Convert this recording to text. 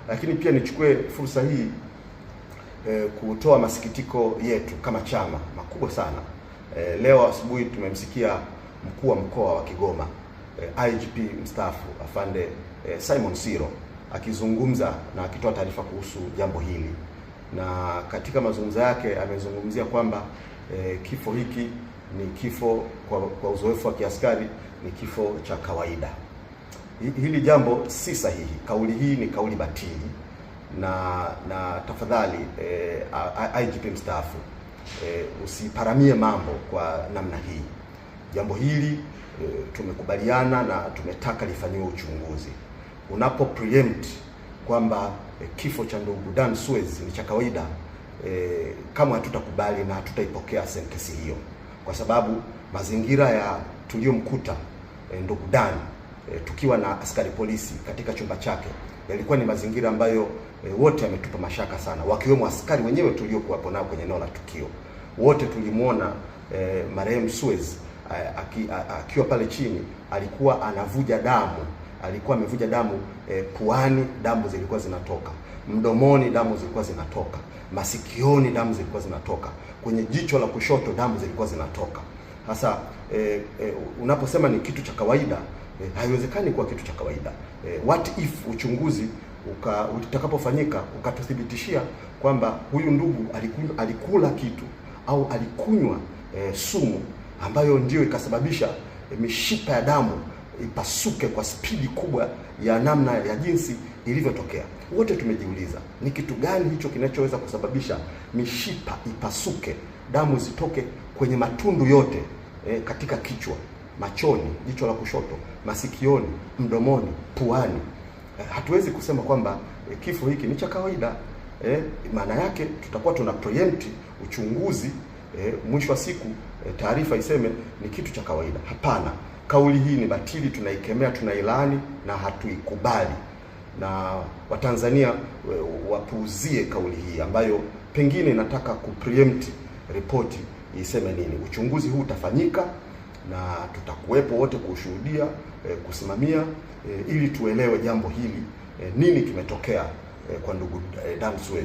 Lakini pia nichukue fursa hii kutoa masikitiko yetu kama chama makubwa sana. Leo asubuhi tumemsikia mkuu wa mkoa wa Kigoma, IGP mstaafu afande Simon Siro akizungumza na akitoa taarifa kuhusu jambo hili, na katika mazungumzo yake amezungumzia kwamba kifo hiki ni kifo kwa uzoefu wa kiaskari, ni kifo cha kawaida. Hili jambo si sahihi. Kauli hii ni kauli batili, na tafadhali IGP mstaafu usiparamie mambo kwa namna hii. Jambo hili tumekubaliana na tumetaka lifanyiwe uchunguzi. Unapo preempt kwamba kifo cha ndugu Dan Suez ni cha kawaida, kama hatutakubali na hatutaipokea sentensi hiyo, kwa sababu mazingira ya tuliyomkuta ndugu Dan tukiwa na askari polisi katika chumba chake yalikuwa ni mazingira ambayo wote ametupa mashaka sana, wakiwemo askari wenyewe tuliokuwa nao kwenye eneo la tukio. Wote tulimuona marehemu Suez akiwa pale chini, alikuwa anavuja damu, alikuwa amevuja damu puani, damu zilikuwa zinatoka mdomoni, damu zilikuwa zinatoka masikioni, damu zilikuwa zinatoka kwenye jicho la kushoto, damu zilikuwa zinatoka. Sasa unaposema ni kitu cha kawaida, haiwezekani kuwa kitu cha kawaida. What if uchunguzi utakapofanyika ukatuthibitishia kwamba huyu ndugu alikula kitu au alikunywa sumu ambayo ndio ikasababisha mishipa ya damu ipasuke kwa spidi kubwa ya namna ya jinsi ilivyotokea. Wote tumejiuliza ni kitu gani hicho kinachoweza kusababisha mishipa ipasuke, damu zitoke kwenye matundu yote, katika kichwa, machoni, jicho la kushoto, masikioni, mdomoni, puani. Hatuwezi kusema kwamba kifo hiki ni cha kawaida. Maana yake tutakuwa tuna preempt uchunguzi, mwisho wa siku taarifa iseme ni kitu cha kawaida. Hapana, kauli hii ni batili, tunaikemea, tunailaani na hatuikubali, na Watanzania wapuuzie kauli hii ambayo pengine inataka kupreempt ripoti iseme nini. Uchunguzi huu utafanyika na tutakuwepo wote kushuhudia, kusimamia, ili tuelewe jambo hili, nini kimetokea kwa ndugu Dan Suez.